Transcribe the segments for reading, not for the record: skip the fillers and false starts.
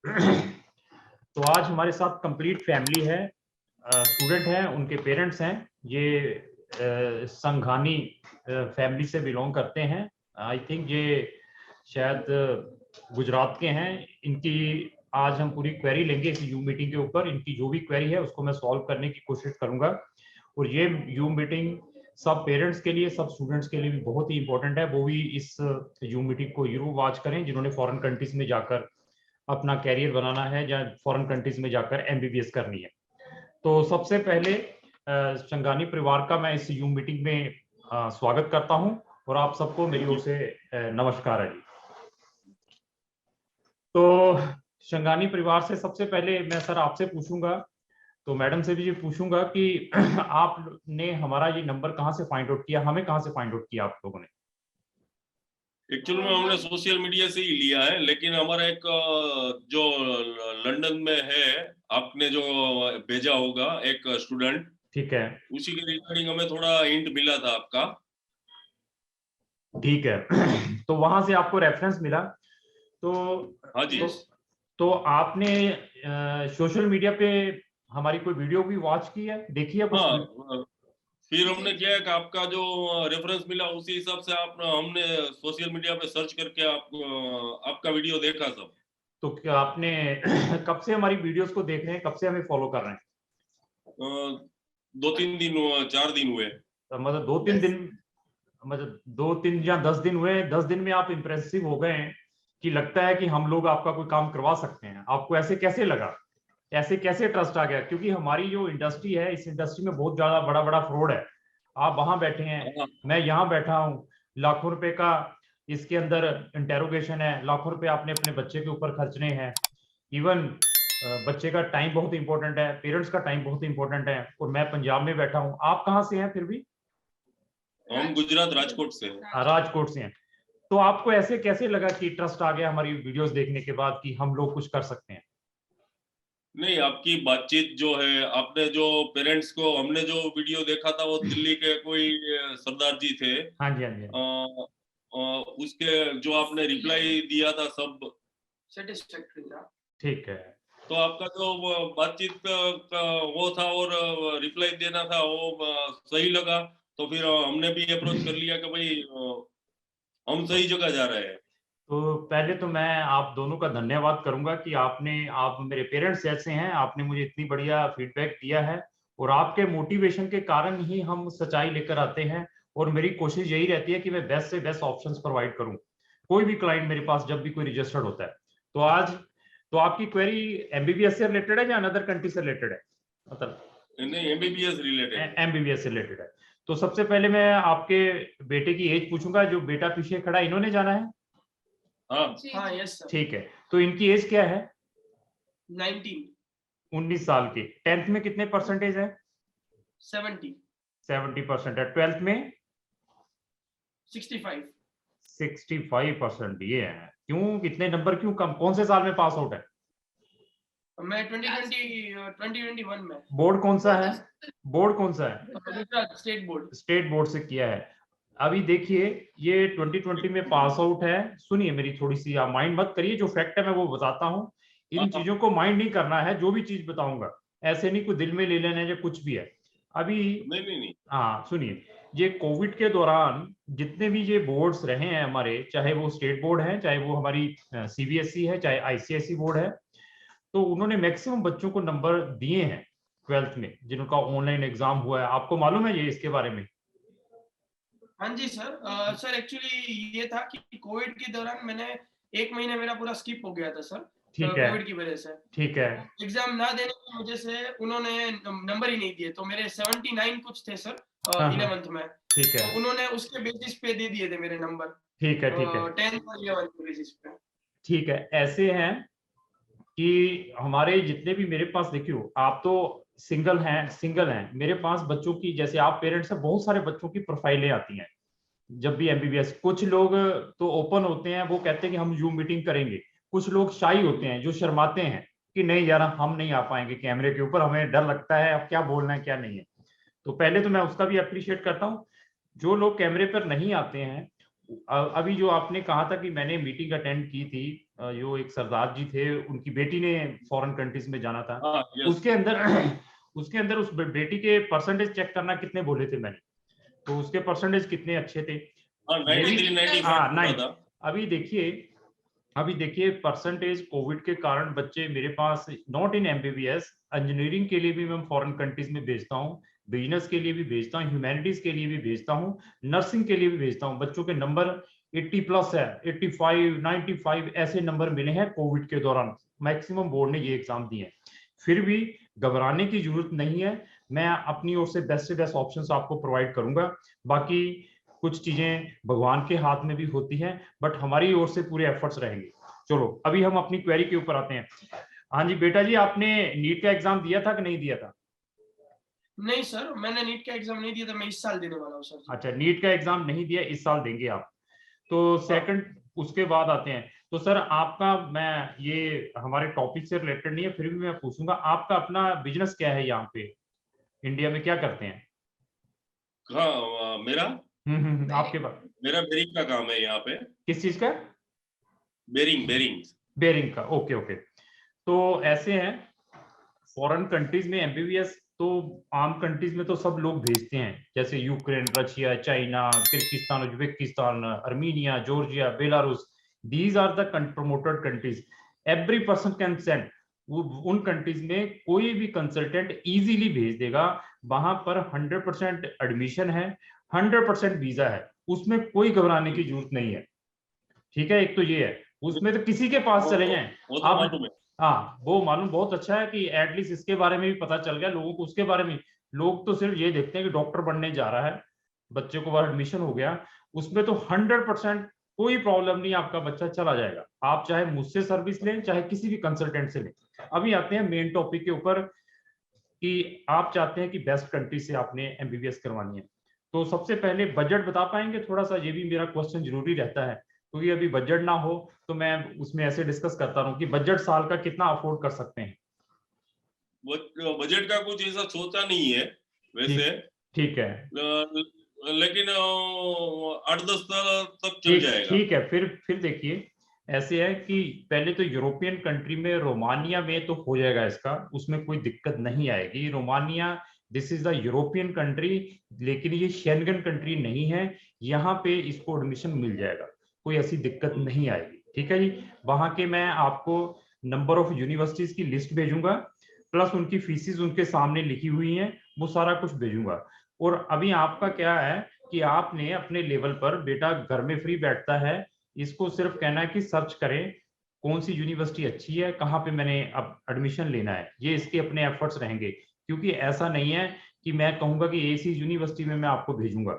तो आज हमारे साथ कंप्लीट फैमिली है, स्टूडेंट हैं, उनके पेरेंट्स हैं। ये संघानी फैमिली से बिलोंग करते हैं। आई थिंक ये शायद गुजरात के हैं। इनकी आज हम पूरी क्वेरी लेंगे इस यूम मीटिंग के ऊपर। इनकी जो भी क्वेरी है उसको मैं सॉल्व करने की कोशिश करूंगा। और ये यूम मीटिंग सब पेरेंट्स के लिए, सब स्टूडेंट्स के लिए भी बहुत ही इंपॉर्टेंट है। वो भी इस यूम मीटिंग को जरूर वॉच करें जिन्होंने फॉरेन कंट्रीज में जाकर अपना कैरियर बनाना है या फॉरेन कंट्रीज में जाकर एमबीबीएस करनी है। तो सबसे पहले संगानी परिवार का मैं इस यूम मीटिंग में स्वागत करता हूं और आप सबको मेरी ओर से नमस्कार है जी। तो संगानी परिवार से सबसे पहले मैं सर आपसे पूछूंगा, तो मैडम से भी ये पूछूंगा कि आपने हमारा ये नंबर कहाँ से फाइंड आउट किया, हमें कहाँ से फाइंड आउट किया आप लोगों ने? एक्चुअल में हमने सोशल मीडिया से ही लिया है, लेकिन हमारा एक जो लंदन में है, आपने जो भेजा होगा एक स्टूडेंट, ठीक है, उसी के रिगार्डिंग हमें थोड़ा हिंट मिला था आपका। ठीक है। तो वहां से आपको रेफरेंस मिला। तो हाँ जी। तो आपने सोशल मीडिया पे हमारी कोई वीडियो भी वॉच की है, देखी है कुछ? हाँ, फिर हमने क्या है कि आपका जो रेफरेंस मिला उसी हिसाब से हमने सोशल मीडिया पे सर्च करके आपका वीडियो देखा सब। तो क्या आपने कब से हमारी वीडियोस को देख रहे हैं, कब से हमें फॉलो कर रहे हैं? 2-3 दिन 4 दिन हुए। मतलब 2-3 दिन, मतलब 2-3 या 10 दिन हुए। 10 दिन में आप इंप्रेसिव हो गए हैं कि लगता है कि हम लोग आपका कोई काम करवा सकते हैं। आपको ऐसे कैसे लगा, ऐसे कैसे ट्रस्ट आ गया? क्योंकि हमारी जो इंडस्ट्री है, इस इंडस्ट्री में बहुत ज्यादा बड़ा बड़ा फ्रॉड है। आप वहां बैठे हैं, मैं यहाँ बैठा हूँ, लाखों रुपए का इसके अंदर इंटेरोगेशन है, लाखों रुपए आपने अपने बच्चे के ऊपर खर्चने हैं। इवन बच्चे का टाइम बहुत इंपॉर्टेंट है, पेरेंट्स का टाइम बहुत इंपॉर्टेंट है, और मैं पंजाब में बैठा हूँ। आप कहाँ से हैं फिर भी? हम गुजरात राजकोट से। राजकोट से हैं। तो आपको ऐसे कैसे लगा कि ट्रस्ट आ गया हमारी वीडियोस देखने के बाद कि हम लोग कुछ कर सकते हैं? नहीं, आपकी बातचीत जो है, आपने जो पेरेंट्स को, हमने जो वीडियो देखा था वो दिल्ली के कोई सरदार जी थे। हाँ जी, हाँ जी, हाँ जी। उसके जो आपने रिप्लाई दिया था सब सेटिस्फैक्टरी था। ठीक है। तो आपका जो बातचीत का वो था और रिप्लाई देना था वो सही लगा। तो फिर हमने भी अप्रोच कर लिया कि भाई हम सही जगह जा रहे हैं। तो पहले तो मैं आप दोनों का धन्यवाद करूंगा कि आप मेरे पेरेंट्स जैसे हैं, आपने मुझे इतनी बढ़िया फीडबैक दिया है, और आपके मोटिवेशन के कारण ही हम सच्चाई लेकर आते हैं। और मेरी कोशिश यही रहती है कि मैं बेस्ट से बेस्ट ऑप्शंस प्रोवाइड करूं कोई भी क्लाइंट मेरे पास जब भी कोई रजिस्टर्ड होता है। तो आज तो आपकी क्वेरी एमबीबीएस से रिलेटेड है या अनदर कंट्री से रिलेटेड है? मतलब नहीं, एमबीबीएस रिलेटेड। एमबीबीएस से रिलेटेड है। तो सबसे पहले मैं आपके बेटे की एज पूछूंगा। जो बेटा पीछे खड़ा है, इन्होंने जाना है? हाँ, यस सर। ठीक है। तो इनकी एज क्या है? 19 19 साल की। 10th में कितने परसेंटेज है? 70 70% है। 12th में 65 65% ये है। क्यों, कितने नंबर क्यों कम? कौन से साल में पास आउट है? मैं 2021 में। बोर्ड कौन सा है? बोर्ड कौन सा है? Gujarat state board. State board से किया है। अभी देखिए, ये 2020 में पास आउट है। सुनिए मेरी थोड़ी सी, आप माइंड मत करिए, जो फैक्ट है मैं वो बताता हूँ। इन चीजों को माइंड नहीं करना है, जो भी चीज बताऊंगा ऐसे नहीं कोई दिल में ले लेना है या कुछ भी है। अभी नहीं। हाँ सुनिए, ये कोविड के दौरान जितने भी ये बोर्ड्स रहे हैं हमारे, चाहे वो स्टेट बोर्ड है, चाहे वो हमारी सीबीएसई है, चाहे आईसीएसई बोर्ड है, तो उन्होंने मैक्सिमम बच्चों को नंबर दिए हैं 12th में जिनका ऑनलाइन एग्जाम हुआ है। आपको मालूम है ये इसके बारे में? हाँ जी सर। सर एक्चुअली ये था कि कोविड के दौरान मैंने 1 महीना मेरा पूरा स्किप हो गया था सर। ठीक है, कोविड की वजह से। ठीक है, एग्जाम ना देने की वजह से उन्होंने नंबर ही नहीं दिए, तो मेरे 79 कुछ थे सर हाँ, 11th में। ठीक है, तो उन्होंने उसके बेसिस पे दे दिए थे मेरे नंबर। ठीक है, ठीक है, 10th और 11th के बेसिस पे। ठीक है। ऐसे हैं कि हमारे जितने भी मेरे पास, देखियो आप तो सिंगल हैं, मेरे पास बच्चों की, जैसे आप पेरेंट्स हैं, बहुत सारे बच्चों की प्रोफाइलें आती हैं जब भी एमबीबीएस। कुछ लोग तो ओपन होते हैं, वो कहते हैं कि हम जूम मीटिंग करेंगे। कुछ लोग शाई होते हैं, जो शर्माते हैं कि नहीं यार हम नहीं आ पाएंगे कैमरे के ऊपर, हमें डर लगता है, अब क्या बोलना है क्या नहीं है। तो पहले तो मैं उसका भी अप्रिशिएट करता हूँ। जो लोग कैमरे पर नहीं आते हैं, अभी जो आपने कहा था कि मैंने मीटिंग अटेंड की थी, जो एक सरदार जी थे, उनकी बेटी ने फॉरेन कंट्रीज में जाना था। yes. उसके अंदर उस बेटी के परसेंटेज चेक करना कितने बोले थे मैंने, तो उसके परसेंटेज कितने अच्छे थे। 93, 95 हाँ, पूरा था। अभी देखिए परसेंटेज कोविड के कारण बच्चे मेरे पास नॉट इन एमबीबीएस, इंजीनियरिंग के लिए भी मैं फॉरेन कंट्रीज में भेजता हूँ, बिजनेस के लिए भी भेजता हूँ, ह्यूमैनिटीज के लिए भी भेजता हूँ, नर्सिंग के लिए भी भेजता हूँ। बच्चों के नंबर 80 प्लस है, 85, 95 ऐसे नंबर मिले हैं कोविड के दौरान। मैक्सिमम बोर्ड ने ये एग्जाम दिए हैं। फिर भी घबराने की जरूरत नहीं है, मैं अपनी ओर से बेस्ट ऑप्शंस आपको प्रोवाइड करूंगा। बाकी कुछ चीजें भगवान के हाथ में भी होती हैं, बट हमारी ओर से पूरे एफर्ट्स रहेंगे। चलो अभी हम अपनी क्वेरी के ऊपर आते हैं। हाँ जी बेटा जी, आपने नीट का एग्जाम दिया था कि नहीं दिया था? नहीं सर, मैंने नीट का एग्जाम नहीं दिया था, मैं इस साल देने वाला हूँ सर। अच्छा, नीट का एग्जाम नहीं दिया, इस साल देंगे आप। तो सेकंड, उसके बाद आते हैं। तो सर आपका, मैं ये हमारे टॉपिक से रिलेटेड नहीं है, फिर भी मैं पूछूंगा, आपका अपना बिजनेस क्या है यहाँ पे इंडिया में, क्या करते हैं? हाँ, मेरा आपके पास मेरा बेरिंग का काम है यहाँ पे। किस चीज का? बेरिंग का, ओके ओके। तो ऐसे हैं, फॉरेन कंट्रीज में एमबीबीएस तो आम कंट्रीज में तो सब लोग भेजते हैं, जैसे Ukraine, Russia, China, Kyrgyzstan, Uzbekistan, Armenia, Georgia, Belarus. These are the promoted countries, every person can send. उन कंट्रीज में कोई भी कंसल्टेंट इजीली भेज देगा, वहां पर 100% एडमिशन है, 100% वीजा है, उसमें कोई घबराने की जरूरत नहीं है। ठीक है, एक तो ये है, उसमें तो किसी के पास चले जाएं वो तो आप। मालूम है। हाँ, वो मालूम, बहुत अच्छा है कि एटलीस्ट इसके बारे में भी पता चल गया लोगों को, उसके बारे में। लोग तो सिर्फ ये देखते हैं कि डॉक्टर बनने जा रहा है, बच्चे को बाहर एडमिशन हो गया, उसमें तो 100% कोई प्रॉब्लम नहीं, आपका बच्चा चला जाएगा। आप चाहे मुझसे सर्विस लें, चाहे किसी भी कंसल्टेंट से लें। अभी आते हैं मेन टॉपिक के ऊपर कि आप चाहते हैं कि बेस्ट कंट्री से आपने एमबीबीएस करवानी है। तो सबसे पहले बजट बता पाएंगे थोड़ा सा? ये भी मेरा क्वेश्चन जरूरी रहता है, क्योंकि तो अभी बजट ना हो तो मैं उसमें ऐसे डिस्कस करता रहूं कि बजट साल का कितना अफोर्ड कर सकते हैं। बजट का कुछ ऐसा सोचा नहीं है वैसे। ठीक है, लेकिन 8-10 साल तक चल जाएगा। ठीक है। फिर देखिए, ऐसे है कि पहले तो यूरोपियन कंट्री में, रोमानिया में तो हो जाएगा इसका, उसमें कोई दिक्कत नहीं आएगी। Romania, this is the European country, लेकिन ये शेंगन कंट्री नहीं है, यहाँ पे इसको एडमिशन मिल जाएगा, कोई ऐसी दिक्कत नहीं आएगी। ठीक है जी। वहां के मैं आपको नंबर ऑफ यूनिवर्सिटीज की लिस्ट भेजूंगा, प्लस उनकी फीसिस उनके सामने लिखी हुई हैं, वो सारा कुछ भेजूंगा। और अभी आपका क्या है कि आपने अपने लेवल पर, बेटा घर में फ्री बैठता है, इसको सिर्फ कहना है कि सर्च करें कौन सी यूनिवर्सिटी अच्छी है, कहाँ पे मैंने अब एडमिशन लेना है, ये इसके अपने एफर्ट्स रहेंगे। क्योंकि ऐसा नहीं है कि मैं कहूंगा कि ऐसी यूनिवर्सिटी में मैं आपको भेजूंगा,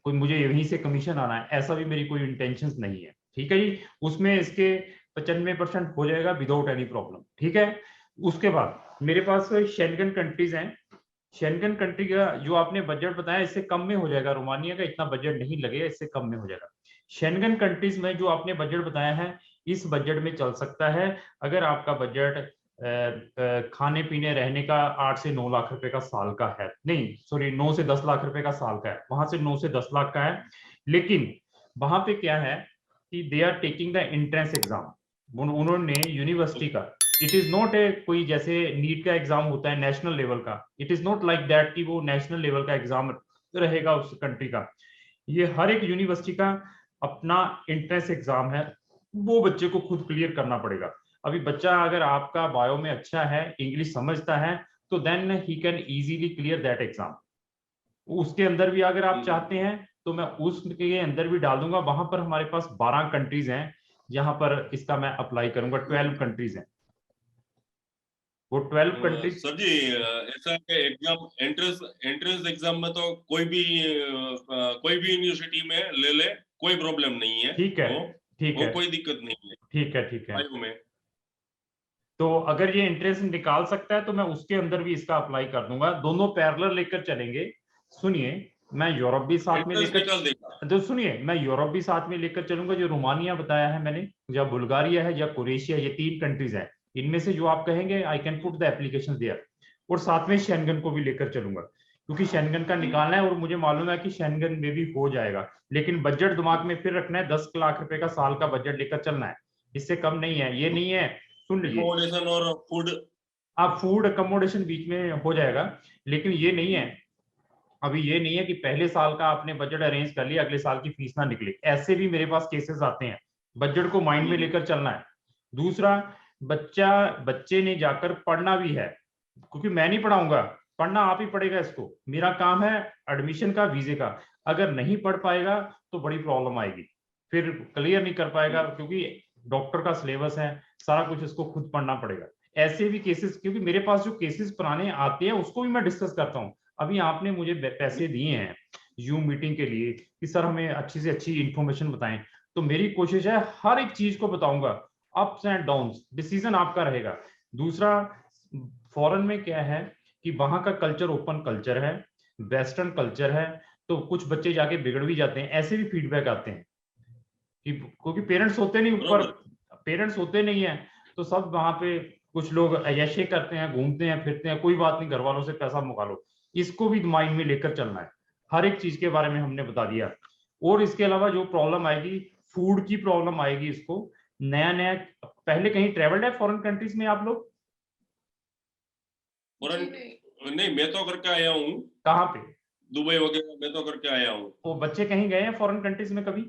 कोई मुझे यहीं से कमीशन आना है, ऐसा भी मेरी कोई इंटेंशन नहीं है। ठीक है जी, उसमें इसके 95% हो जाएगा विदाउट एनी प्रॉब्लम। ठीक है। उसके बाद मेरे पास शेंगन कंट्रीज हैं, शेंगन कंट्री का जो आपने बजट बताया इससे कम में हो जाएगा, रोमानिया का इतना बजट नहीं लगेगा, इससे कम में हो जाएगा। शेंगन कंट्रीज में जो आपने बजट बताया है, इस बजट में चल सकता है। अगर आपका बजट खाने पीने रहने का 8 से 9 लाख रुपए का साल का है, नहीं सॉरी 9 से 10 लाख रुपए का साल का है, वहां से 9 से 10 लाख का है। लेकिन वहां पे क्या है कि they are taking the entrance exam, उन्होंने यूनिवर्सिटी का, इट इज नॉट ए कोई जैसे नीट का एग्जाम होता है नेशनल लेवल का, it is not like that कि वो नेशनल लेवल का एग्जाम रहेगा उस कंट्री का। ये हर एक यूनिवर्सिटी का अपना एंट्रेंस एग्जाम है, वो बच्चे को खुद क्लियर करना पड़ेगा। अभी बच्चा अगर आपका बायो में अच्छा है, इंग्लिश समझता है, तो then he can easily clear that exam. उसके अंदर भी अगर आप चाहते हैं तो मैं उसके अंदर भी डाल दूंगा। वहां पर हमारे पास 12 कंट्रीज हैं जहां पर इसका मैं अप्लाई करूंगा, 12 कंट्रीज हैं, वो 12 कंट्रीज। सर जी, ऐसा है एग्जाम, एंट्रेंस एग्जाम में तो कोई भी यूनिवर्सिटी में ले ले, कोई प्रॉब्लम नहीं है। ठीक है, ठीक है, कोई दिक्कत नहीं है। ठीक है, ठीक है। में तो अगर ये एंट्रेंस निकाल सकता है तो मैं उसके अंदर भी इसका अप्लाई कर दूंगा, दोनों पैरेलल लेकर चलेंगे। सुनिए, मैं यूरोप भी साथ में लेकर, तो सुनिए मैं यूरोप भी साथ में लेकर चलूंगा। जो रोमानिया बताया है मैंने, या बुल्गारिया है या क्रोएशिया, ये 3 कंट्रीज हैं, इनमें से जो आप कहेंगे I can put the application there. और साथ में शेंगन को भी लेकर चलूंगा, क्योंकि शेंगन का निकालना है और मुझे मालूम है कि शेंगन में भी हो जाएगा। लेकिन बजट दिमाग में फिर रखना है, 10 लाख रुपए का साल का बजट लेकर चलना है। इससे कम नहीं है, ये नहीं है। सुन लीजिए, अकोमोडेशन और फूड, आप फूड अकोमोडेशन बीच में हो जाएगा, लेकिन ये नहीं है, अभी ये नहीं है कि पहले साल का आपने बजट अरेंज कर लिया, अगले साल की फीस ना निकले। ऐसे भी मेरे पास केसेस आते हैं, बजट को माइंड में लेकर चलना है। दूसरा, बच्चे ने जाकर पढ़ना भी है, क्योंकि मैं नहीं पढ़ाऊंगा, पढ़ना आप ही पड़ेगा इसको। मेरा काम है एडमिशन का, वीजे का। अगर नहीं पढ़ पाएगा तो बड़ी प्रॉब्लम आएगी, फिर क्लियर नहीं कर पाएगा, क्योंकि डॉक्टर का सिलेबस है, सारा कुछ इसको खुद पढ़ना पड़ेगा। ऐसे भी केसेस, क्योंकि मेरे पास जो केसेस पुराने आते हैं उसको भी मैं डिस्कस करता हूँ। अभी आपने मुझे पैसे दिए हैं जूम मीटिंग के लिए कि सर हमें अच्छी से अच्छी इंफॉर्मेशन बताएं, तो मेरी कोशिश है हर एक चीज को बताऊंगा, अप्स एंड डाउन्स, डिसीजन आपका रहेगा। दूसरा, फॉरेन में क्या है कि वहां का कल्चर ओपन कल्चर है, वेस्टर्न कल्चर है, तो कुछ बच्चे जाके बिगड़ भी जाते हैं। ऐसे भी फीडबैक आते हैं कि क्योंकि पेरेंट्स होते नहीं ऊपर, पेरेंट्स होते नहीं है, तो सब वहां पे कुछ लोग ऐसे करते हैं, घूमते हैं फिरते हैं, कोई बात नहीं, घर वालों से पैसा मुका लो। इसको भी माइंड में लेकर चलना है, हर एक चीज के बारे में हमने बता दिया। और इसके अलावा जो प्रॉब्लम आएगी, फूड की प्रॉब्लम आएगी इसको, नया नया। पहले कहीं ट्रेवल्ड है फॉरेन कंट्रीज में आप लोग? नहीं, मैं तो करके आया हूँ। कहाँ पे? दुबई वगैरह मैं तो करके आया हूँ। वो बच्चे कहीं गए हैं फॉरेन कंट्रीज में कभी?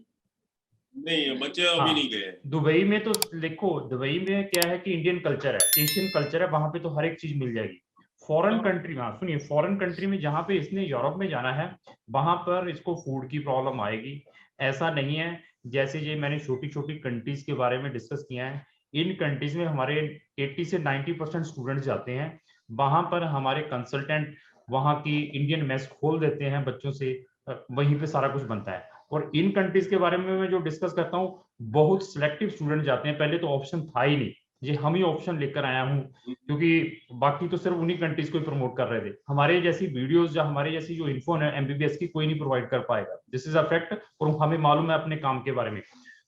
नहीं, बच्चे अभी हाँ, नहीं गए। दुबई में तो देखो, दुबई में क्या है कि इंडियन कल्चर है, एशियन कल्चर है, वहां पे तो हर एक चीज मिल जाएगी। फॉरेन कंट्री में, सुनिए, फॉरेन कंट्री में जहां पे इसने यूरोप में जाना है, वहां पर इसको फूड की प्रॉब्लम आएगी। ऐसा नहीं है, जैसे ये मैंने छोटी छोटी कंट्रीज के बारे में डिस्कस किया है, इन कंट्रीज में हमारे 80 से 90% स्टूडेंट्स जाते हैं। वहां पर हमारे कंसल्टेंट वहां की इंडियन मेस खोल देते हैं बच्चों से, वहीं पे सारा कुछ बनता है। और इन कंट्रीज के बारे में मैं जो डिस्कस करता हूँ, बहुत सिलेक्टिव स्टूडेंट जाते हैं। पहले तो ऑप्शन था ही नहीं, ये हम ही ऑप्शन लेकर आया हूँ, क्योंकि बाकी तो सिर्फ उन्हीं कंट्रीज को ही प्रमोट कर रहे थे। हमारे जैसी वीडियोस या हमारे जैसी जो इन्फो है एमबीबीएस की, कोई नहीं प्रोवाइड कर पाएगा, दिस इज अ फैक्ट, और हमें मालूम है अपने काम के बारे में।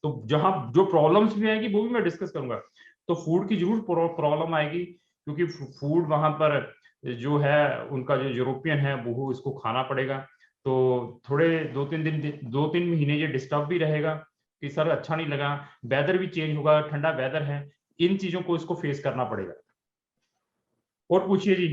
तो जहां जो प्रॉब्लम्स भी आएगी वो भी मैं डिस्कस करूंगा। तो फूड की जरूर प्रॉब्लम आएगी, क्योंकि फूड वहां पर जो है उनका जो यूरोपियन है वो इसको खाना पड़ेगा। तो थोड़े 2-3 महीने ये डिस्टर्ब भी रहेगा कि सर अच्छा नहीं लगा, वेदर भी चेंज होगा, ठंडा वेदर है, इन चीजों को इसको फेस करना पड़ेगा। और पूछिए जी।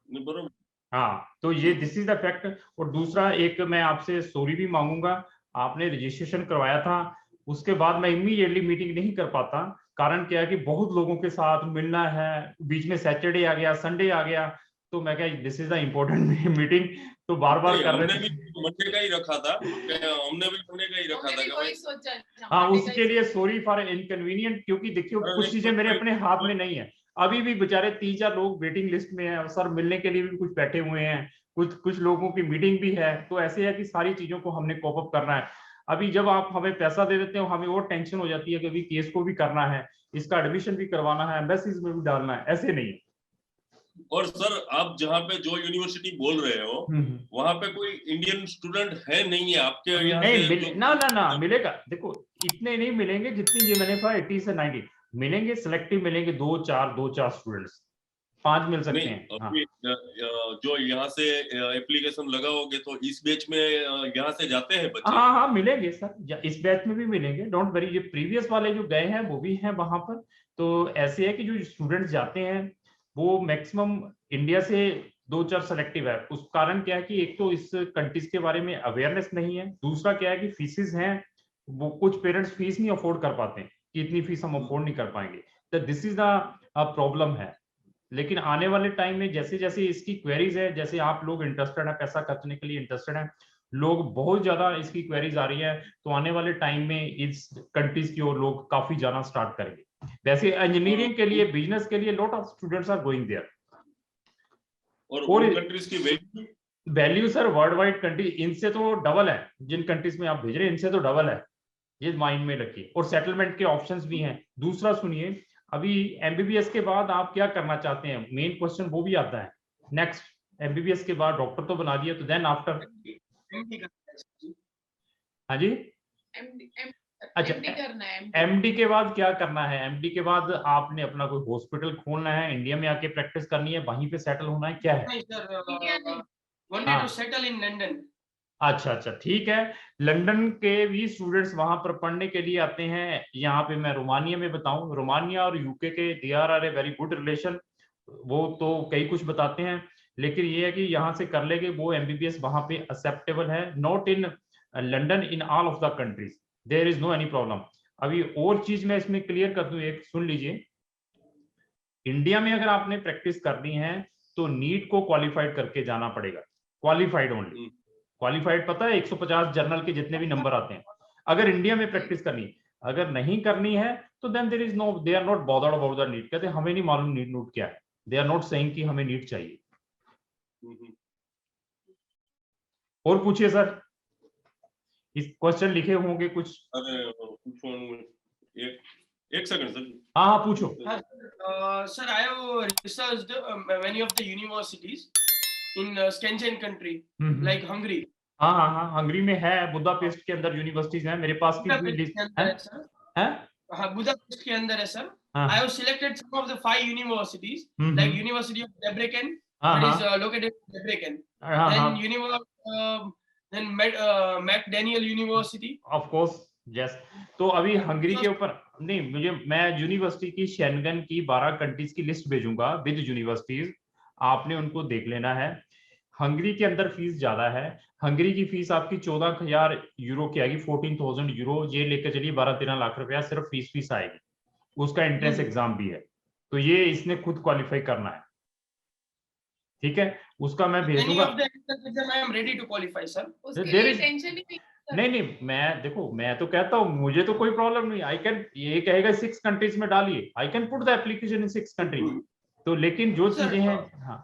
बरोबर। हाँ, तो ये दिस इज द फैक्ट। और दूसरा, एक मैं आपसे सॉरी भी मांगूंगा, आपने रजिस्ट्रेशन करवाया था, उसके बाद मैं इमीडिएटली मीटिंग नहीं कर पाता। कारण क्या है कि बहुत लोगों के साथ मिलना है, बीच में सैटरडे आ गया, संडे आ गया, तो मैं क्या, this is the important meeting, तो बार बार कर रहे हमने थे। भी मंडे का ही रखा था, हमने भी मंडे का ही रखा था कि भाई। हाँ, उसके लिए सॉरी फॉर इनकन्वीनियंट, क्योंकि देखिए कुछ चीजें मेरे अपने हाथ में नहीं है। अभी भी बेचारे 3-4 लोग वेटिंग लिस्ट में हैं, सर मिलने के लिए भी कुछ बैठे हुए हैं, कुछ कुछ लोगों की मीटिंग भी है। तो ऐसे है कि सारी चीजों को हमने कॉप अप करना है। अभी जब आप हमें पैसा दे देते हो, हमें और टेंशन हो जाती है कि अभी केस को भी करना है, इसका एडमिशन भी करवाना है, मैसेज में भी डालना है, ऐसे नहीं है। और सर, आप जहाँ पे जो यूनिवर्सिटी बोल रहे हो, वहाँ पे कोई इंडियन स्टूडेंट है नहीं है आपके यहाँ नहीं से? मिले ना मिलेगा। देखो, इतने नहीं मिलेंगे जितनी ये मैंने कहा 80 से 90 मिलेंगे, सिलेक्टिव मिलेंगे, 2-4 स्टूडेंट्स, 5 मिल सकते नहीं, हैं। हाँ अभी जो यहाँ से एप्लीकेशन लगाओगे तो इस बैच में यहाँ से जाते हैं बच्चे? हाँ मिलेंगे सर, इस बैच में भी मिलेंगे, डोंट वरी। ये प्रीवियस वाले जो गए हैं वो भी हैं वहां पर। तो ऐसे है कि जो स्टूडेंट्स जाते हैं वो मैक्सिमम इंडिया से 2-4 सेलेक्टिव है। उस कारण क्या है कि एक तो इस कंट्रीज के बारे में अवेयरनेस नहीं है, दूसरा क्या है कि फीसेस हैं, वो कुछ पेरेंट्स फीस नहीं अफोर्ड कर पाते हैं कि इतनी फीस हम अफोर्ड नहीं कर पाएंगे। तो दिस इज द प्रॉब्लम है। लेकिन आने वाले टाइम में जैसे जैसे इसकी क्वेरीज है, जैसे आप लोग इंटरेस्टेड है, पैसा खर्चने के लिए इंटरेस्टेड है, लोग बहुत ज्यादा इसकी क्वेरीज आ रही है, तो आने वाले टाइम में इस कंट्रीज की ओर लोग काफी जाना स्टार्ट करेंगे। वैसे इंजीनियरिंग के लिए, बिजनेस के लिए lot of students are going there. और उन कंट्रीज की value sir, world wide country इनसे तो डबल है, जिन कंट्रीज में आप भेज रहे हैं इनसे तो डबल है, ये माइंड में रखिए। और सेटलमेंट के ऑप्शंस भी हैं। दूसरा सुनिए, अभी एमबीबीएस के बाद आप क्या करना चाहते हैं, मेन क्वेश्चन वो भी आता है। नेक्स्ट, एमबीबीएस के बाद डॉक्टर तो बना दिया, तो देन आफ्टर? हाँ जी, अच्छा, एमडी के बाद क्या करना है? एमडी के बाद आपने अपना कोई हॉस्पिटल खोलना है, इंडिया में आके प्रैक्टिस करनी है, वहीं पे सेटल होना है, क्या है? नहीं sir, wanted to settle in London. अच्छा अच्छा, ठीक है। लंदन के भी स्टूडेंट्स वहां पर पढ़ने के लिए आते हैं। यहाँ पे मैं रोमानिया में बताऊं, रोमानिया और यूके के they are a very good relation. वो तो कई कुछ बताते हैं, लेकिन ये है कि यहाँ से कर लेंगे वो एमबीबीएस वहां पे एक्सेप्टेबल है। Not in London, in all of the countries there is no any problem. अभी और चीज मैं इसमें क्लियर कर दूं, एक सुन लीजिए। इंडिया में अगर आपने प्रैक्टिस करनी है तो नीट को क्वालिफाइड करके जाना पड़ेगा, क्वालिफाइड ओनली। क्वालिफाइड पता है 150 जर्नल के जितने भी नंबर आते हैं, अगर इंडिया में प्रैक्टिस करनी। अगर नहीं करनी है तो then there is no, they are not bothered about the NEET. कहते हमें नहीं मालूम नीट नूट क्या है, दे आर नॉट सेइंग कि हमें नीट चाहिए। और पूछिए सर, इस क्वेश्चन लिखे होंगे कुछ। अरे एक सेकंड सर। हाँ हाँ पूछो। Sir I have researched many of the universities in Scandinavian country like Hungary. हाँ हाँ हाँ, हंगरी में है, बुदापेस्ट के अंदर यूनिवर्सिटीज हैं मेरे पास की भी लिस्ट है। हाँ, बुदापेस्ट के अंदर है सर। हाँ। I have selected some of the 5 universities like University of Debrecen, हाँ, that is located in Debrecen. Then McDaniel University. Of course, yes. तो अभी हंगरी के ऊपर नहीं, मैं यूनिवर्सिटी की शेंगन की 12 कंट्रीज की लिस्ट भेजूंगा विद यूनिवर्सिटीज, आपने उनको देख लेना है। हंगरी के अंदर फीस ज्यादा है। हंगरी की फीस आपकी 14,000 यूरो की आएगी, 14,000 यूरो। ये लेकर चलिए 12-13 लाख रुपया सिर्फ फीस आएगी। उसका एंट्रेंस एग्जाम भी है, तो ये इसने खुद क्वालिफाई करना है, ठीक है। उसका मैं भेज दूंगा। नहीं नहीं, मैं देखो, मैं तो कहता हूँ मुझे तो कोई प्रॉब्लम नहीं। आई कैन, ये कहेगा 6 कंट्रीज में डालिए, आई can put the application in 6 country. तो लेकिन जो चीजें हैं, हाँ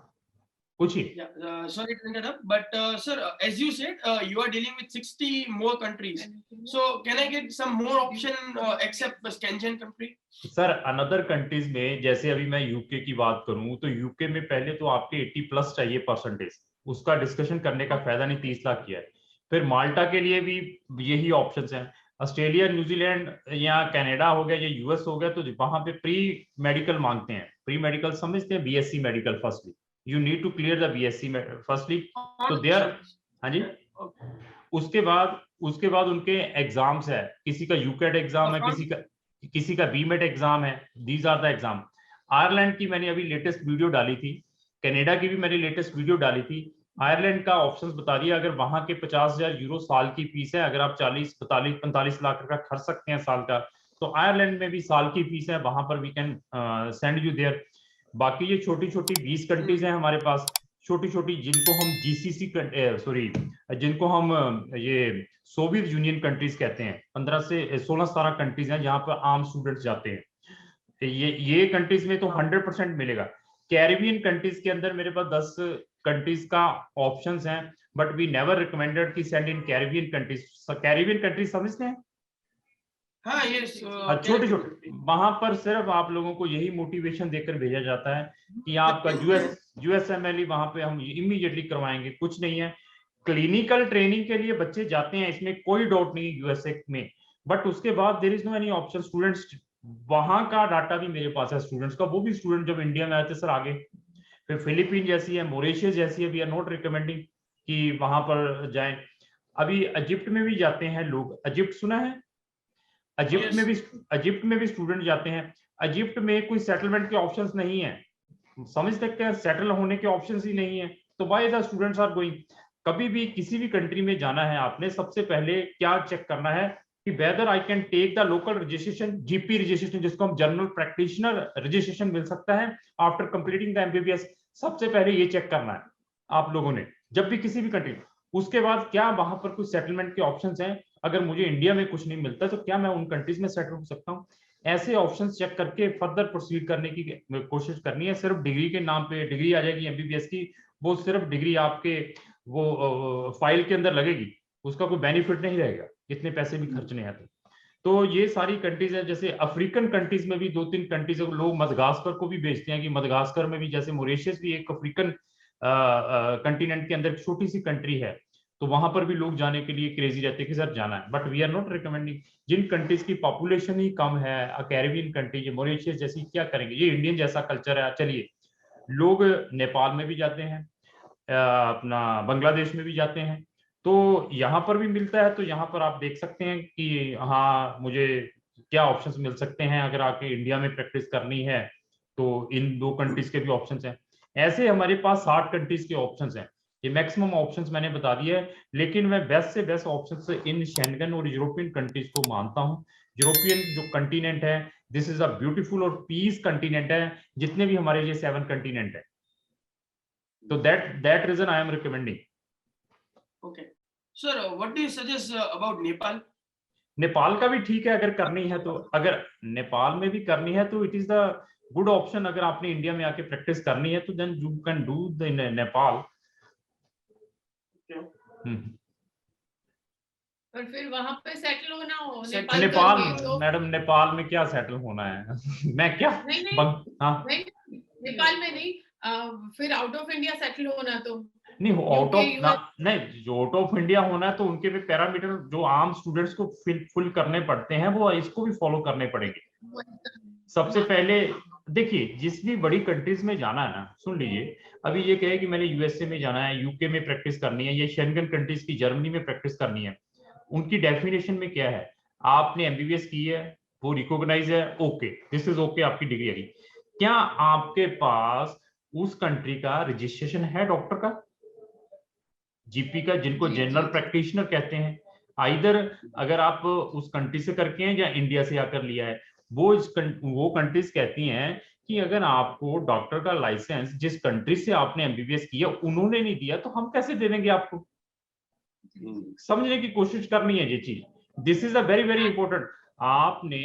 पूछिए। Sorry to interrupt, but sir, as you said, you are dealing with 60 more countries. So can I get some more option except Scandinavian country? Sir another countries में, जैसे अभी मैं यूके की बात करूं तो यूके में पहले तो आपके 80+ चाहिए परसेंटेज, उसका डिस्कशन करने का फायदा नहीं, 30 लाख किया है। फिर माल्टा के लिए भी यही ऑप्शंस हैं। ऑस्ट्रेलिया, न्यूजीलैंड या कनाडा हो गया या यूएस हो गया, तो वहां पे प्री मेडिकल मांगते हैं। प्री मेडिकल समझते हैं, BSc medical firstly, you need to clear the BSc firstly, तो देयर। हाँ जी। उसके बाद उनके एग्जाम्स है, किसी का यूकेट एग्जाम है, किसी का बीमेट एग्जाम है। These are the exam. Ireland की मैंने अभी लेटेस्ट वीडियो डाली थी, कनाडा की भी मैंने लेटेस्ट वीडियो डाली थी। आयरलैंड का ऑप्शंस बता दिया। अगर वहां के 50,000 यूरो साल की फीस है, अगर आप 40-45 लाख रुपया खर्च सकते हैं साल का, तो आयरलैंड में भी साल की फीस है, वहां पर we can send you there. बाकी ये छोटी छोटी 20 कंट्रीज हैं हमारे पास, छोटी छोटी, जिनको हम जीसीसी सॉरी, जिनको हम ये सोवियत यूनियन कंट्रीज कहते हैं। 15 से 16-17 कंट्रीज हैं जहां पर आम स्टूडेंट्स जाते हैं। ये कंट्रीज में तो 100% मिलेगा। कैरिबियन कंट्रीज के अंदर मेरे पास 10 कंट्रीज का ऑप्शंस हैं, बट वी नेवर रिकमेंडेड कि send in Caribbean countries. Caribbean countries समझते हैं? हाँ, ये छोटे छोटे, वहां पर सिर्फ आप लोगों को यही मोटिवेशन देकर भेजा जाता है कि आपका यूएसएमएल वहां पे हम इमीडिएटली करवाएंगे। कुछ नहीं है, क्लिनिकल ट्रेनिंग के लिए बच्चे जाते हैं, इसमें कोई डाउट नहीं यूएसए में, बट उसके बाद there is no any option. Students, वहां का डाटा भी मेरे पास है स्टूडेंट्स का, वो भी स्टूडेंट जब इंडिया में आए थे सर आगे। फिर फिलीपीन जैसी है, मॉरिशस जैसी है, वी आर नॉट रिकमेंडिंग कि वहां पर जाएं। अभी इजिप्ट में भी जाते हैं लोग, इजिप्ट सुना है? इजिप्ट में भी स्टूडेंट जाते हैं। इजिप्ट में कोई सेटलमेंट के ऑप्शंस नहीं है, समझ सकते हैं, सेटल होने के ऑप्शंस ही नहीं है, तो why the students are going. कभी भी किसी भी कंट्री में जाना है, आपने सबसे पहले क्या चेक करना है कि whether I can take the local registration, GP registration, जिसको हम जनरल प्रैक्टिशनर रजिस्ट्रेशन मिल सकता है आफ्टर कंप्लीटिंग द एमबीबीएस। सबसे पहले ये चेक करना है आप लोगों ने जब भी किसी भी कंट्री। उसके बाद क्या वहां पर कुछ सेटलमेंट के ऑप्शंस हैं, अगर मुझे इंडिया में कुछ नहीं मिलता तो क्या मैं उन कंट्रीज में सेटल हो सकता हूँ। ऐसे ऑप्शंस चेक करके फर्दर प्रोसीड करने की कोशिश करनी है। सिर्फ डिग्री के नाम पे डिग्री आ जाएगी एमबीबीएस की, वो सिर्फ डिग्री आपके वो फाइल के अंदर लगेगी, उसका कोई बेनिफिट नहीं रहेगा, इतने पैसे भी खर्चने आते। तो ये सारी कंट्रीज है। जैसे अफ्रीकन कंट्रीज में भी 2-3 कंट्रीज लोग मदगास्कर को भी भेजते हैं कि मदगास्कर में भी, जैसे मॉरिशस भी एक अफ्रीकन कंटिनेंट के अंदर छोटी सी कंट्री है, तो वहां पर भी लोग जाने के लिए क्रेजी रहते हैं कि सर जाना है। But we are not recommending. जिन कंट्रीज की पॉपुलेशन ही कम है, कैरिबियन कंट्री, मॉरिशस जैसी, क्या करेंगे, ये इंडियन जैसा कल्चर है। चलिए, लोग नेपाल में भी जाते हैं, अपना बांग्लादेश में भी जाते हैं, तो यहाँ पर भी मिलता है। तो यहाँ पर आप देख सकते हैं कि हाँ मुझे क्या ऑप्शंस मिल सकते हैं। अगर आके इंडिया में प्रैक्टिस करनी है तो इन 2 कंट्रीज के भी ऑप्शंस हैं। ऐसे हमारे पास 60 कंट्रीज के ऑप्शंस हैं। ये मैक्सिमम ऑप्शंस मैंने बता दिए है, लेकिन मैं बेस्ट से बेस्ट ऑप्शंस इन शेंगन और यूरोपियन कंट्रीज को मानता हूँ। यूरोपियन जो कंटिनेंट है, दिस इज अ ब्यूटीफुल और पीस कंटिनेंट है, जितने भी हमारे ये 7 कंटिनेंट है। तो that reason I am recommending. Okay. Sir, what do you suggest about Nepal? Nepal का भी ठीक है, अगर करनी है तो। अगर नेपाल में भी करनी है तो it is the good option. अगर आपने इंडिया में आके प्रैक्टिस करनी है तो then you can do the Nepal. और फिर वहां पे सेटल होना हो नेपाल करके तो मैडम, नेपाल में क्या सेटल होना है? मैं क्या नहीं हाँ नहीं नेपाल में नहीं, फिर आउट ऑफ इंडिया सेटल होना तो नहीं, आउट ऑफ UK, नहीं, जो आउट ऑफ इंडिया होना है तो उनके भी पैरामीटर जो आम स्टूडेंट्स को फुल करने पड़ते हैं, वो इसको भी फॉलो करने पड़ेंगे। सबसे पहले देखिए, जिस भी बड़ी कंट्रीज में जाना है ना, सुन लीजिए, अभी ये कहे कि मैंने यूएसए में जाना है, यूके में प्रैक्टिस करनी है, ये शेंगन कंट्रीज की जर्मनी में प्रैक्टिस करनी है, उनकी डेफिनेशन में क्या है? आपने एमबीबीएस की है, वो रिकॉग्नाइज है, ओके, दिस इज ओके, आपकी डिग्री आ गई। क्या आपके पास उस कंट्री का रजिस्ट्रेशन है डॉक्टर का, जीपी का, जिनको जनरल प्रैक्टिशनर कहते हैं? आइदर अगर आप उस कंट्री से करके हैं या इंडिया से आकर लिया है, वो कंट्रीज कहती हैं कि अगर आपको डॉक्टर का लाइसेंस जिस कंट्री से आपने एमबीबीएस किया उन्होंने नहीं दिया तो हम कैसे दे देंगे आपको? समझने की कोशिश करनी है ये चीज। This is a very very important. आपने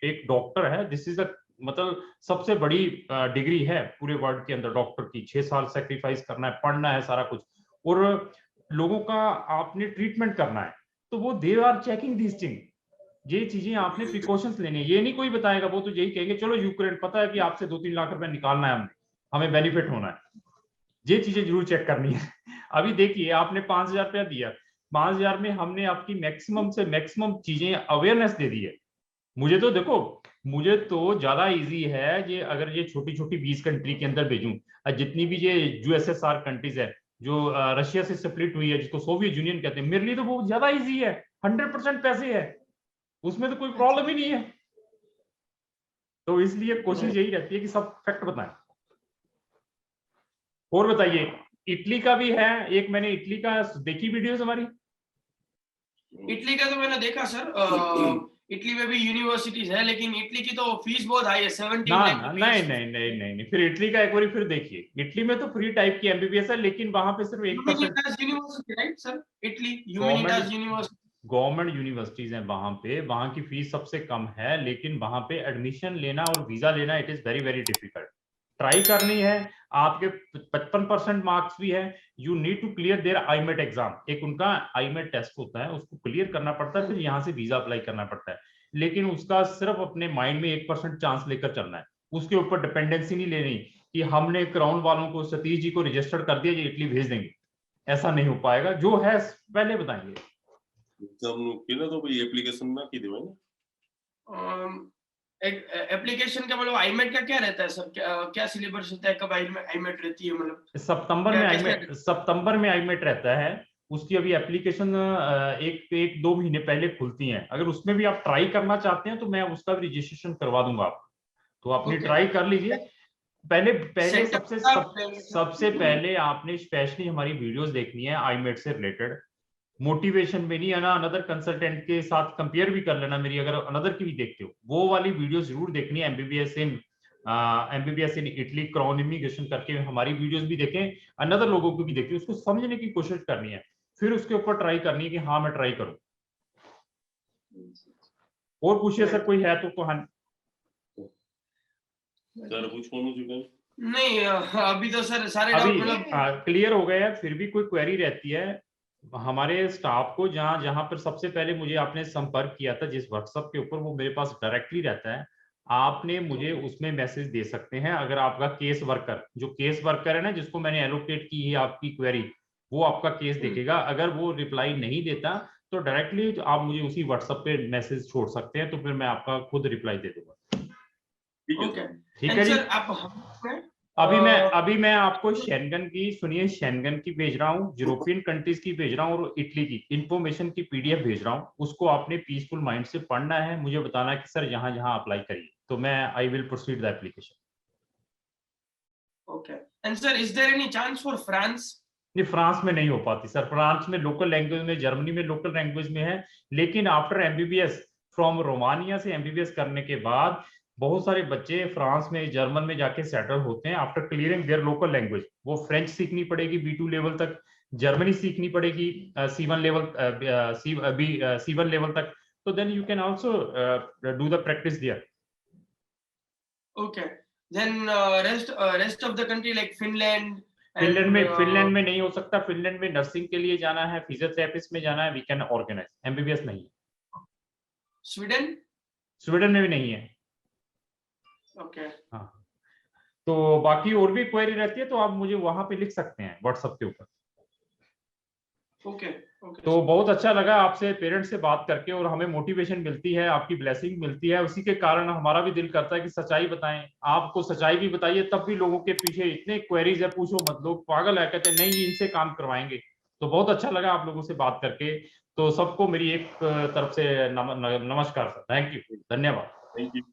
एक डॉक्टर है, दिस इज अ मतलब सबसे बड़ी डिग्री है पूरे वर्ल्ड के अंदर डॉक्टर की। 6 साल सेक्रीफाइस करना है, पढ़ना है सारा कुछ, और लोगों का आपने ट्रीटमेंट करना है, तो वो they are checking this thing. ये चीजें आपने प्रिकॉशंस लेने हैं। ये नहीं कोई बताएगा, वो तो यही कहेंगे चलो यूक्रेन, पता है कि आपसे 2-3 लाख रुपए निकालना है, हमें बेनिफिट होना है। ये चीजें जरूर चेक करनी है। अभी देखिए, आपने 5,000 रुपया दिया, 5,000 में हमने आपकी मैक्सिमम से मैक्सिमम चीजें अवेयरनेस दे दी है। मुझे तो देखो, मुझे तो ज्यादा इजी है ये, अगर ये छोटी छोटी 20 कंट्री के अंदर भेजूं, जितनी भी ये यूएसएसआर कंट्रीज है जो रशिया से स्प्लिट हुई है, जिसको सोवियत यूनियन कहते हैं, मेरे लिए तो वो ज्यादा इजी है। 100% पैसे है उसमें, तो कोई प्रॉब्लम ही नहीं है। तो इसलिए कोशिश यही रहती है कि सब फैक्ट बताएं। और बताइए, इटली का भी है एक, मैंने इटली का देखी वीडियोस हमारी। इटली का तो मैंने देखा सर, इटली में भी यूनिवर्सिटीज है, लेकिन इटली की तो फीस बहुत हाई है, 17 लाख रुपीस। नहीं नहीं नहीं नहीं नहीं, फिर इटली का एक बार फिर देखिए। इटली में तो फ्री टाइप की एमबीबीएस है, लेकिन वहां पे सिर्फ 1% university, right sir? Italy humanities university, government universities हैं वहां पे, वहां की फीस सबसे कम है, लेकिन वहां पे एडमिशन लेना और वीजा लेना it is very very difficult. Try करनी है, आपके 55% मार्क्स भी है, you need to clear their IMAT exam. एक उनका आईमेट टेस्ट होता है, उसको क्लियर करना पड़ता है, फिर यहाँ से वीजा अप्लाई करना पड़ता है। लेकिन उसका सिर्फ अपने माइंड में 1% चांस लेकर चलना है, उसके ऊपर डिपेंडेंसी नहीं लेनी कि हमने क्राउन वालों को, सतीश जी को रजिस्टर कर दिया, ये इटली भेज देंगे। ऐसा नहीं हो पाएगा, जो है पहले बताएंगे। तो भाई एप्लीकेशन ना की देवाई ना, एप्लीकेशन का मतलब आईमेट का क्या रहता है सर? क्या सिलेबस रहता है, कब आईमेट रहती है? मतलब सितंबर में आईमेट रहता है। उसकी अभी एप्लीकेशन 1-2 महीने पहले खुलती हैं। अगर उसमें भी आप ट्राई करना चाहते हैं तो मैं उसका भी रजिस्ट्रेशन करवा दूंगा आपको, तो अपनी ट्राई कर लीजिए। पहले सबसे पहले आपने स्पेशली हमारी वीडियोस देखनी है आईमेट से रिलेटेड, मोटिवेशन में नहीं है ना, अनदर कंसल्टेंट के साथ कंपेयर भी कर लेना मेरी, अगर अनदर की भी देखते हो वो वाली वीडियो जरूर देखनी है। MBBS in Italy crown immigration करके हमारी वीडियोस भी देखें, अनदर लोगों को भी देखें, उसको समझने की कोशिश करनी है, फिर उसके ऊपर ट्राई करनी है कि हाँ मैं ट्राई करूं। और पूछिए सर, कोई है तो हाँ सर पूछવાનું છે કઈ? नहीं, अभी तो सर सारे डाउट मतलब क्लियर हो गए हैं। फिर भी कोई क्वेरी रहती है हमारे स्टाफ को, जहां पर सबसे पहले मुझे आपने संपर्क किया था जिस व्हाट्सएप के ऊपर, वो मेरे पास डायरेक्टली रहता है। आपने मुझे उसमें मैसेज दे सकते हैं। अगर आपका केस वर्कर है ना, जिसको मैंने एलोकेट की है आपकी क्वेरी, वो आपका केस देखेगा। अगर वो रिप्लाई नहीं देता तो डायरेक्टली आप मुझे उसी व्हाट्सएप पे मैसेज छोड़ सकते हैं, तो फिर मैं आपका खुद रिप्लाई दे दूंगा। ओके, ठीक है जी। सर आप अभी मैं आपको शेंगन की, सुनिए, शेंगन की भेज रहा हूँ, यूरोपियन कंट्रीज की भेज रहा हूँ और इटली की इंफॉर्मेशन की पीडीएफ भेज रहा हूँ। उसको आपने पीसफुल माइंड से पढ़ना है, मुझे बताना है कि सर यहाँ यहाँ अप्लाई करिए, तो मैं I will proceed the application. Okay. And sir, is there any chance for France? नहीं, फ्रांस में नहीं हो पाती सर। फ्रांस में लोकल लैंग्वेज में, जर्मनी में लोकल लैंग्वेज में है, लेकिन आफ्टर एमबीबीएस फ्रॉम रोमानिया से एमबीबीएस करने के बाद बहुत सारे बच्चे फ्रांस में, जर्मन में जाके सेटल होते हैं after clearing their local language. वो फ्रेंच सीखनी पड़ेगी B2 लेवल तक, जर्मनी सीखनी पड़ेगी C1 लेवल, C1 लेवल तक, तो then you can also do the practice there. Okay. Then rest of the country like Finland. Finland में नहीं हो सकता। फिनलैंड में नर्सिंग के लिए जाना है, फिजियोथेरेपिस्ट में जाना है, वी कैन ऑर्गेनाइज। एमबीबीएस नहीं है। Sweden? स्वीडन में भी नहीं है। Okay. हाँ, तो बाकी और भी क्वेरी रहती है तो आप मुझे वहां पे लिख सकते हैं व्हाट्सएप के ऊपर। Okay. Okay. तो बहुत अच्छा लगा आपसे पेरेंट्स से बात करके, और हमें मोटिवेशन मिलती है, आपकी ब्लेसिंग मिलती है, उसी के कारण हमारा भी दिल करता है कि सच्चाई बताएं। आपको सच्चाई भी बताइए, तब भी लोगों के पीछे इतने क्वेरीज है, पूछो मत, लोग पागल है, कहते हैं नहीं जी इनसे काम करवाएंगे। तो बहुत अच्छा लगा आप लोगों से बात करके। तो सबको मेरी एक तरफ से नमस्कार सर, थैंक यू, धन्यवाद। Thank you.